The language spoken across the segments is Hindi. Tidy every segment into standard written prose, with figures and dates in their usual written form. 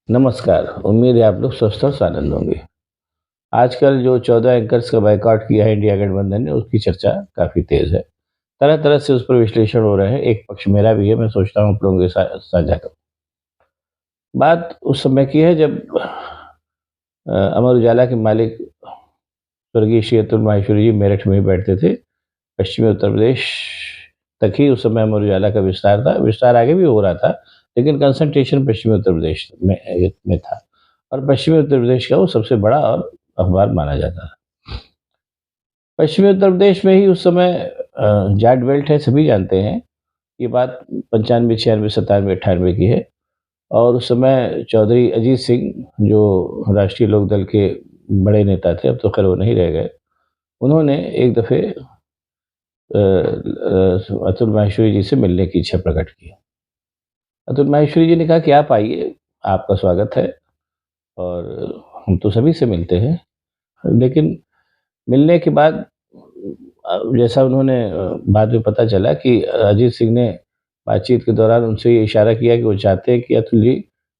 नमस्कार, उम्मीद है आप लोग स्वस्थ और सानंद होंगे। आजकल जो 14 एंकर्स का बायकॉट किया है इंडिया गठबंधन ने, उसकी चर्चा काफ़ी तेज़ है। तरह-तरह से उस पर विश्लेषण हो रहे हैं, एक पक्ष मेरा भी है, मैं सोचता हूँ आप लोगों के साथ साझा करूँ। बात उस समय की है जब अमर उजाला के मालिक स्वर्गीय श्री अतुल माहेश्वरी जी मेरठ में ही बैठते थे। पश्चिमी उत्तर प्रदेश तक ही उस समय अमर उजाला का विस्तार था, विस्तार आगे भी हो रहा था, लेकिन कंसंट्रेशन पश्चिमी उत्तर प्रदेश में था और पश्चिमी उत्तर प्रदेश का वो सबसे बड़ा और अखबार माना जाता था। पश्चिमी उत्तर प्रदेश में ही उस समय जाट बेल्ट है, सभी जानते हैं। ये बात 95, 96, 97, 98 की है और उस समय चौधरी अजीत सिंह जो राष्ट्रीय लोक दल के बड़े नेता थे, अब तो खैर वो नहीं रह गए। उन्होंने एक दफ़े अतुल माहेश्वरी जी से मिलने की इच्छा प्रकट की। अतुल माहेश्वरी जी ने कहा कि आप आइए, आपका स्वागत है और हम तो सभी से मिलते हैं। लेकिन मिलने के बाद जैसा उन्होंने बाद में पता चला कि अजीत सिंह ने बातचीत के दौरान उनसे ये इशारा किया कि वो चाहते हैं कि अतुल जी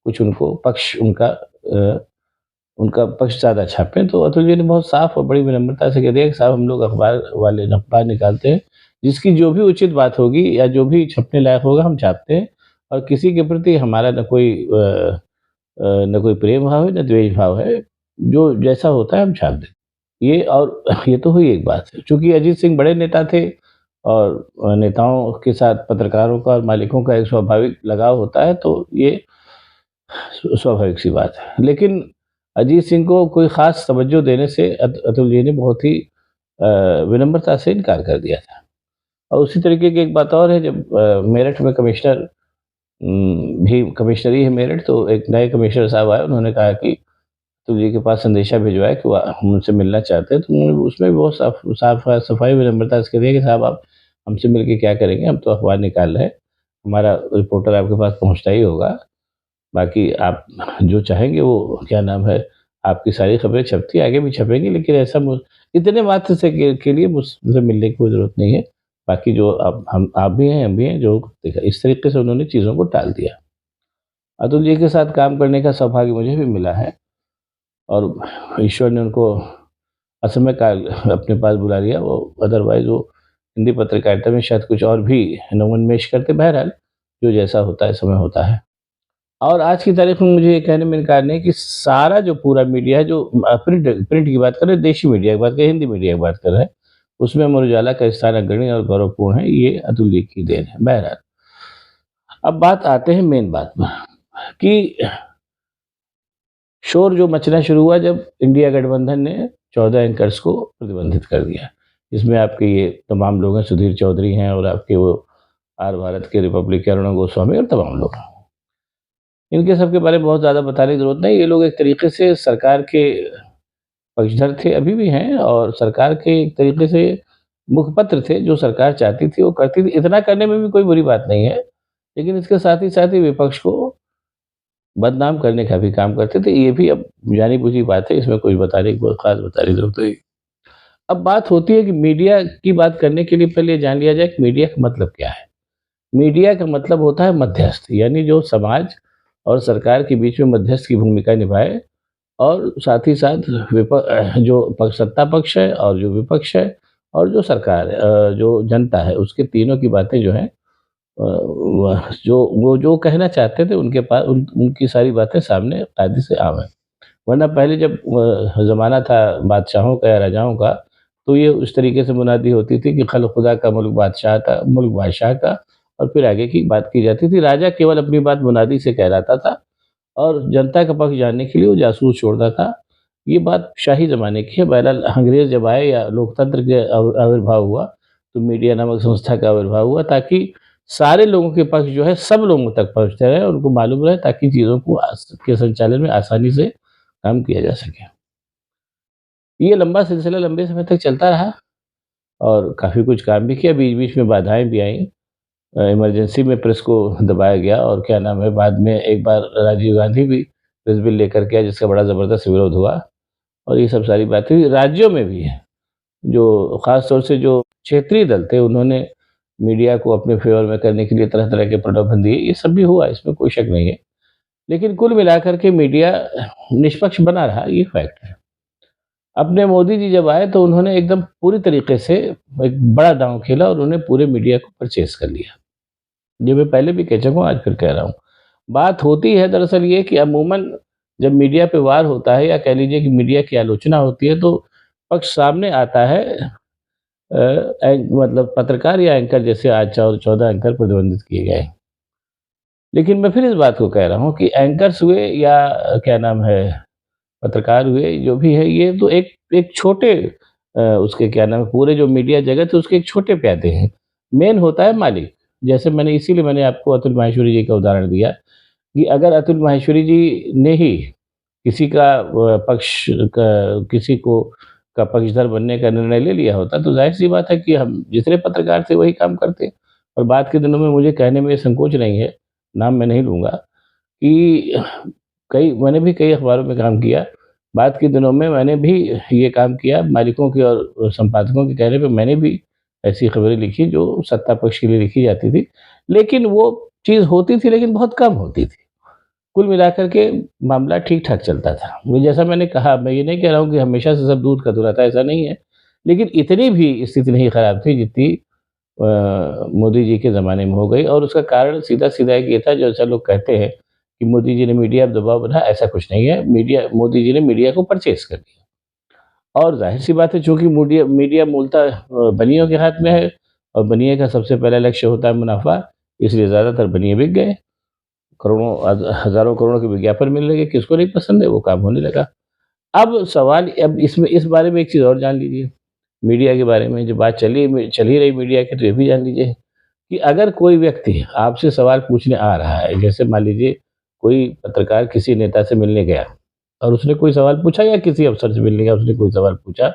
कुछ उनको पक्ष उनका पक्ष ज़्यादा छापें। तो अतुल जी ने बहुत साफ और बड़ी विनम्रता से कह दिया कि साहब हम लोग अखबार वाले अखबार निकालते हैं, जिसकी जो भी उचित बात होगी या जो भी छपने लायक होगा हम छापते हैं और किसी के प्रति हमारा न कोई प्रेम भाव है, न द्वेष भाव है, जो जैसा होता है हम छाप दें। ये और ये तो हुई एक बात है। चूँकि अजीत सिंह बड़े नेता थे और नेताओं के साथ पत्रकारों का और मालिकों का एक स्वाभाविक लगाव होता है, तो ये स्वाभाविक सी बात है। लेकिन अजीत सिंह को कोई ख़ास तवज्जो देने से अतुल जी ने बहुत ही विनम्रता से इनकार कर दिया था। और उसी तरीके की एक बात और है जब मेरठ में कमिश्नर भी कमिश्नरी है मेरठ, तो एक नए कमिश्नर साहब आए, उन्होंने कहा कि अतुल जी के पास संदेशा भिजवाएँ कि वो हम उनसे मिलना चाहते हैं। तो उन्होंने उसमें भी बहुत सफाई विनम्रता से कह दिया कि साहब आप हमसे मिल के क्या करेंगे, हम तो अखबार निकाल रहे हैं, हमारा रिपोर्टर आपके पास पहुँचता ही होगा। बाकी आप जो चाहेंगे वो क्या नाम है, आपकी सारी खबरें छपती हैं, आगे भी छपेंगी, लेकिन ऐसा मु इतने मात्र से के लिए मुझसे मिलने की कोई ज़रूरत नहीं है। बाकी जो आप भी हैं, हम भी हैं, जो देखा इस तरीके से उन्होंने चीज़ों को टाल दिया। अतुल जी के साथ काम करने का सौभाग्य मुझे भी मिला है और ईश्वर ने उनको असमय काल अपने पास बुला लिया। वो अदरवाइज़ वो हिंदी पत्रकारिता में शायद कुछ और भी नवोन्मेष करते। बहरहाल जो जैसा होता है, समय होता है। और आज की तारीख में मुझे ये कहने में इनकार नहीं कि सारा जो पूरा मीडिया है, जो प्रिंट प्रिंट की बात कर रहे हैं, देशी मीडिया की बात कर रहे हैं, हिंदी मीडिया की बात कर रहे हैं, उसमें अमर उजाला का स्थान अग्रणी और गौरवपूर्ण है। ये अतुल जी की देन है। बहरहाल, अब बात आते हैं मेन बात पर कि शोर जो मचना शुरू हुआ जब इंडिया गठबंधन ने 14 एंकर्स को प्रतिबंधित कर दिया। इसमें आपके ये तमाम लोग हैं, सुधीर चौधरी हैं और आपके वो आर भारत के रिपब्लिक के अरुण गोस्वामी और तमाम लोग। इनके सब के बारे में बहुत ज़्यादा बताने की ज़रूरत नहीं। ये लोग एक तरीके से सरकार के पक्षधर थे, अभी भी हैं और सरकार के एक तरीके से मुखपत्र थे, जो सरकार चाहती थी वो करती थी। इतना करने में भी कोई बुरी बात नहीं है, लेकिन इसके साथ ही विपक्ष को बदनाम करने का भी काम करते थे। ये भी अब जानी-बुझी बात है, इसमें कुछ बताने की कोई ख़ास बताने की ज़रूरत नहीं। अब बात होती है कि मीडिया की बात करने के लिए पहले ये जान लिया जाए कि मीडिया का मतलब क्या है? मीडिया का मतलब होता है मध्यस्थ, यानी जो समाज और सरकार के बीच में मध्यस्थ की भूमिका निभाए और साथ ही साथ जो सत्ता पक्ष है और जो विपक्ष है और जो सरकार है, जो जनता है, उसके तीनों की बातें जो हैं, वह जो कहना चाहते थे उनके पास उनकी सारी बातें सामने कायदे से आम है। वरना पहले जब ज़माना था बादशाहों का या राजाओं का, तो ये उस तरीके से मुनादी होती थी कि खल खुदा का मुल्क बादशाह का, और फिर आगे की बात की जाती थी। राजा केवल अपनी बात मुनादी से कहलाता था और जनता का पक्ष जानने के लिए वो जासूस छोड़ता था। ये बात शाही ज़माने की है। बहरहाल अंग्रेज़ जब आए या लोकतंत्र के आविर्भाव हुआ, तो मीडिया नामक संस्था का आविर्भाव हुआ ताकि सारे लोगों के पक्ष जो है सब लोगों तक पहुँचते रहें, उनको मालूम रहे, ताकि चीज़ों को के संचालन में आसानी से काम किया जा सके। ये लंबा सिलसिला लंबे समय तक चलता रहा और काफ़ी कुछ काम भी किया, बीच-बीच में बाधाएँ भी आईं। इमरजेंसी में प्रेस को दबाया गया और क्या नाम है, बाद में एक बार राजीव गांधी भी प्रेस बिल लेकर के आए, जिसका बड़ा ज़बरदस्त विरोध हुआ और ये सब सारी बातें हुई। राज्यों में भी है, जो ख़ास तौर से जो क्षेत्रीय दल थे, उन्होंने मीडिया को अपने फ़ेवर में करने के लिए तरह-तरह के प्रलोभन दिए। ये सब भी हुआ, इसमें कोई शक नहीं है। लेकिन कुल मिलाकर के मीडिया निष्पक्ष बना रहा, ये फैक्ट है। अपने मोदी जी जब आए तो उन्होंने एकदम पूरी तरीके से एक बड़ा दाँव खेला और उन्होंने पूरे मीडिया को परचेज़ कर लिया। ये मैं पहले भी कह चुका हूँ, आज फिर कह रहा हूँ। बात होती है दरअसल ये कि अमूमन जब मीडिया पे वार होता है या कह लीजिए कि मीडिया की आलोचना होती है तो पक्ष सामने आता है, मतलब पत्रकार या एंकर, जैसे आज 14 एंकर प्रतिबंधित किए गए। लेकिन मैं फिर इस बात को कह रहा हूँ कि एंकर्स हुए या क्या नाम है, पत्रकार हुए, जो भी है, ये तो एक एक छोटे उसके क्या नाम है, पूरे जो मीडिया जगत है उसके एक छोटे प्यादे हैं। मेन होता है मालिक। जैसे मैंने इसीलिए मैंने आपको अतुल माहेश्वरी जी का उदाहरण दिया कि अगर अतुल माहेश्वरी जी ने ही किसी का पक्ष का किसी को का पक्षधर बनने का निर्णय ले लिया होता, तो ज़ाहिर-सी बात है कि हम जितने पत्रकार थे वही काम करते। और बाद के दिनों में मुझे कहने में संकोच नहीं है, नाम मैं नहीं लूँगा, कि कई मैंने भी कई अखबारों में काम किया। बाद के दिनों में मैंने भी ये काम किया, मालिकों के और संपादकों के कहने पे मैंने भी ऐसी खबरें लिखी जो सत्ता पक्ष के लिए लिखी जाती थी। लेकिन वो चीज़ होती थी, लेकिन बहुत कम होती थी। कुल मिलाकर के मामला ठीक-ठाक चलता था। वो जैसा मैंने कहा, मैं ये नहीं कह रहा हूँ कि हमेशा से सब दूध का धुला था, ऐसा नहीं है। लेकिन इतनी भी स्थिति नहीं खराब थी जितनी अ, मोदी जी के ज़माने में हो गई, और उसका कारण सीधा-सीधा एक ये था, जैसा लोग कहते हैं कि मोदी जी ने मीडिया पे दबाव बनाया, ऐसा कुछ नहीं है। मोदी जी ने मीडिया को परचेज़ कर लिया। और ज़ाहिर-सी बात है, चूँकि मीडिया मीडिया मूलतः बनियों के हाथ में है और बनिए का सबसे पहला लक्ष्य होता है मुनाफ़ा, इसलिए ज़्यादातर बनिए बिक गए। करोड़ों हज़ारों करोड़ों के विज्ञापन मिलने लगे, किसको नहीं पसंद है, वो काम होने लगा। अब सवाल, अब इसमें इस बारे में एक चीज़ और जान लीजिए, मीडिया के बारे में जो बात चल ही रही मीडिया की, तो ये भी जान लीजिए कि अगर कोई व्यक्ति आपसे सवाल पूछने आ रहा है, जैसे मान लीजिए कोई पत्रकार किसी नेता से मिलने गया और उसने कोई सवाल पूछा, या किसी अफ़सर से मिलने गया, उसने कोई सवाल पूछा,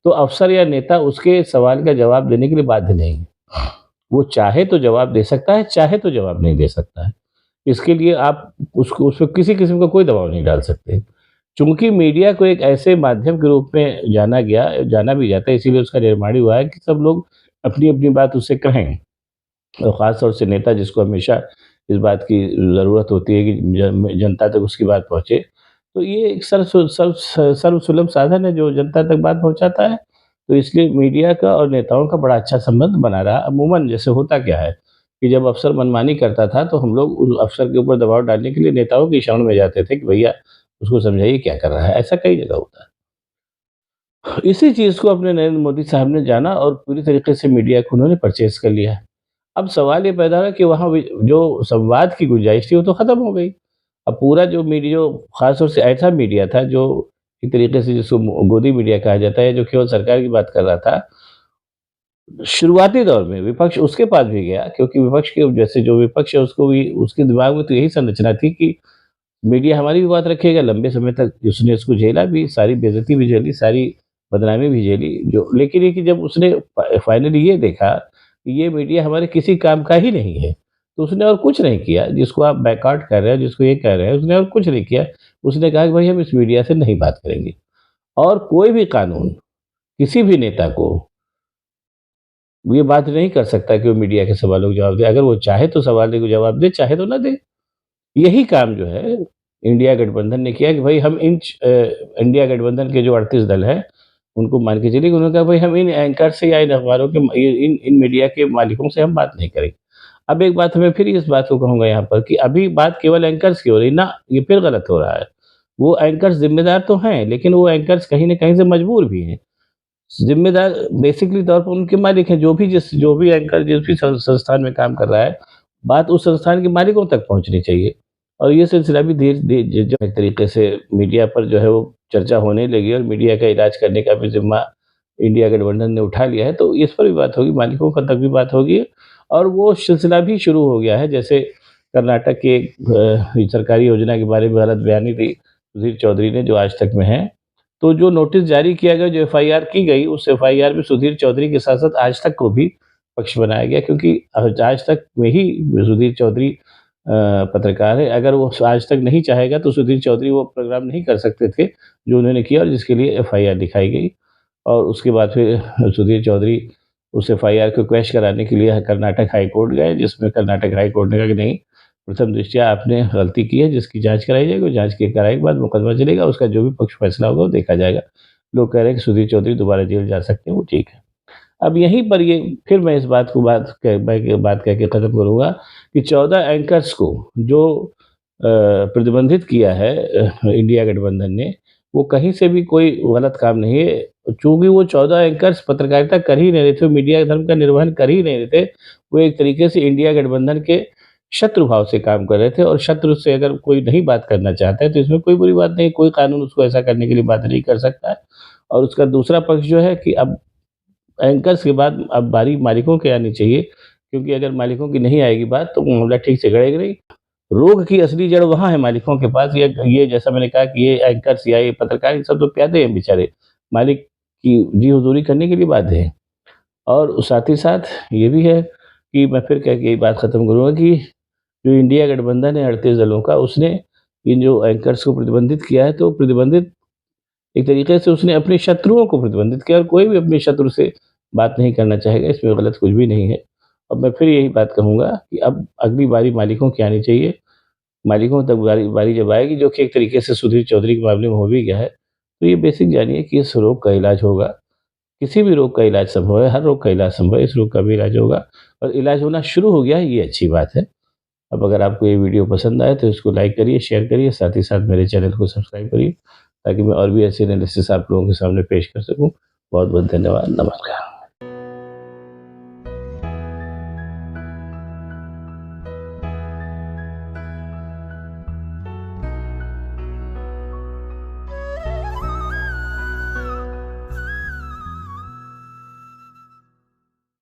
तो अफ़सर या नेता उसके सवाल का जवाब देने के लिए बाध्य नहीं है। वो चाहे तो जवाब दे सकता है, चाहे तो जवाब नहीं दे सकता है। इसके लिए आप उसको उस पे किसी किस्म का कोई दबाव नहीं डाल सकते। चूँकि मीडिया को एक ऐसे माध्यम के रूप में जाना भी जाता है, इसीलिए उसका निर्माण ही हुआ है कि सब लोग अपनी-अपनी बात उससे कहें। और ख़ास तौर से नेता, जिसको हमेशा इस बात की ज़रूरत होती है कि जनता तक उसकी बात पहुँचे। तो ये एक सर्वसुलभ साधन है जो जनता तक बात पहुँचाता है। तो इसलिए मीडिया का और नेताओं का बड़ा अच्छा संबंध बना रहा। अमूमन जैसे होता क्या है कि जब अफ़सर मनमानी करता था तो हम लोग उस अफ़सर के ऊपर दबाव डालने के लिए नेताओं की शरण में जाते थे कि भैया उसको समझाइए क्या कर रहा है। ऐसा कई जगह होता है। इसी चीज़ को अपने नरेंद्र मोदी साहब ने जाना और पूरी तरीके से मीडिया को उन्होंने परचेज़ कर लिया है। अब सवाल ये पैदा हुआ कि वहाँ जो संवाद की गुंजाइश थी वो तो खत्म हो गई। अब पूरा जो मीडिया, जो ख़ास तौर से ऐसा मीडिया था जो एक तरीके से जिसको गोदी मीडिया कहा जाता है, जो केवल सरकार की बात कर रहा था, शुरुआती दौर में विपक्ष उसके पास भी गया, क्योंकि विपक्ष के जैसे जो विपक्ष है उसको भी उसके दिमाग में तो यही संरचना थी कि मीडिया हमारी भी बात रखेगा। लंबे समय तक उसने इसको झेला भी, सारी बेइज़्ज़ती भी झेली, सारी बदनामी भी झेली, जो लेकिन ये कि जब उसने फाइनली ये देखा कि ये मीडिया हमारे किसी काम का ही नहीं है, तो उसने और कुछ नहीं किया। जिसको आप बैकआउट कर रहे हो, जिसको ये कह रहे हैं, उसने और कुछ नहीं किया। उसने कहा कि भाई हम इस मीडिया से नहीं बात करेंगे, और कोई भी कानून किसी भी नेता को ये बात नहीं कर सकता कि वो मीडिया के सवालों का जवाब दे। अगर वो चाहे तो सवाल के जवाब दे, चाहे तो ना दे। यही काम जो है इंडिया गठबंधन ने किया कि भाई हम इंडिया गठबंधन के जो 38 दल हैं, उनको मान के चलिए कि उन्होंने कहा भाई हम इन एंकर से या इन अखबारों के इन इन मीडिया के मालिकों से हम बात नहीं करेंगे। अब एक बात मैं फिर इस बात को कहूँगा यहाँ पर कि अभी बात केवल एंकर्स की हो रही ना, ये फिर गलत हो रहा है। वो एंकर्स ज़िम्मेदार तो हैं, लेकिन वो एंकर्स कहीं न कहीं से मजबूर भी हैं। ज़िम्मेदार बेसिकली तौर पर उनके मालिक हैं, जो भी एंकर जिस भी संस्थान में काम कर रहा है, बात उस संस्थान के मालिकों तक पहुँचनी चाहिए। और ये सिलसिला भी धीरे धीरे जो एक तरीके से मीडिया पर जो है वो चर्चा होने लगी, और मीडिया का इलाज करने का भी ज़िम्मा इंडिया गठबंधन ने उठा लिया है, तो इस पर भी बात होगी, मालिकों का तक भी बात होगी, और वो सिलसिला भी शुरू हो गया है। जैसे कर्नाटक की एक सरकारी योजना के बारे में गलत बयानी दी सुधीर चौधरी ने, जो आज तक में है। तो जो नोटिस जारी किया गया, जो एफआईआर की गई, उस एफआईआर में सुधीर चौधरी के साथ-साथ आज तक को भी पक्ष बनाया गया, क्योंकि आज तक में ही सुधीर चौधरी पत्रकार है। अगर वो आज तक नहीं चाहेगा तो सुधीर चौधरी वो प्रोग्राम नहीं कर सकते थे, जो उन्होंने किया और जिसके लिए एफआईआर लिखाई गई। और उसके बाद फिर सुधीर चौधरी उस एफआईआर को क्वैश कराने के लिए कर्नाटक हाई कोर्ट गए, जिसमें कर्नाटक हाई कोर्ट ने कहा कि नहीं, प्रथम दृष्टया आपने गलती की है, जिसकी जाँच कराई जाएगी और जाँच के कराने के बाद मुकदमा चलेगा, उसका जो भी पक्ष फैसला होगा वो देखा जाएगा। लोग कह रहे हैं कि सुधीर चौधरी दोबारा जेल जा सकते हैं, वो ठीक है। अब यहीं पर ये फिर मैं इस बात को बात कह के ख़त्म करूँगा कि 14 एंकर्स को जो प्रतिबंधित किया है इंडिया गठबंधन ने, वो कहीं से भी कोई गलत काम नहीं है। चूँकि वो 14 एंकर्स पत्रकारिता कर ही नहीं रहे थे, मीडिया धर्म का निर्वहन कर ही नहीं रहे थे, वो एक तरीके से इंडिया गठबंधन के शत्रु भाव से काम कर रहे थे और शत्रु से अगर कोई नहीं बात करना चाहता है, तो इसमें कोई बुरी बात नहीं, कोई कानून उसको ऐसा करने के लिए बाध्य नहीं कर सकता है। और उसका दूसरा पक्ष जो है कि अब एंकर्स के बाद अब बारी मालिकों की आनी चाहिए, क्योंकि अगर मालिकों की नहीं आएगी बात तो मामला ठीक से गड़ेगा नहीं। रोग की असली जड़ वहाँ है मालिकों के पास। ये जैसा मैंने कहा कि ये एंकर्स या ये पत्रकार ये सब तो प्यादे हैं बेचारे, मालिक की जी हुज़ूरी करने के लिए बाध्य हैं। और साथ ही साथ ये भी है कि मैं फिर कह के यही बात ख़त्म करूँगा कि जो इंडिया गठबंधन है 38 दलों का, उसने इन जो एंकर्स को प्रतिबंधित किया है, तो प्रतिबंधित एक तरीके से उसने अपने शत्रुओं को प्रतिबंधित किया और कोई भी अपने शत्रु से बात नहीं करना चाहेगा, इसमें गलत कुछ भी नहीं है। और मैं फिर यही बात कहूँगा कि अब अगली बारी मालिकों की आनी चाहिए। मालिकों तक बारी बारी जब आएगी, जो कि एक तरीके से सुधीर चौधरी के मामले में हो भी गया है, तो ये बेसिक जानिए कि इस रोग का इलाज होगा। किसी भी रोग का इलाज संभव है, हर रोग का इलाज संभव है, इस रोग का भी इलाज होगा और इलाज होना शुरू हो गया है, ये अच्छी बात है। अब अगर आपको ये वीडियो पसंद आए तो इसको लाइक करिए, शेयर करिए, साथ ही साथ मेरे चैनल को सब्सक्राइब करिए, ताकि मैं और भी ऐसे एनालिसिस आप लोगों के सामने पेश कर सकूँ। बहुत-बहुत धन्यवाद। नमस्कार।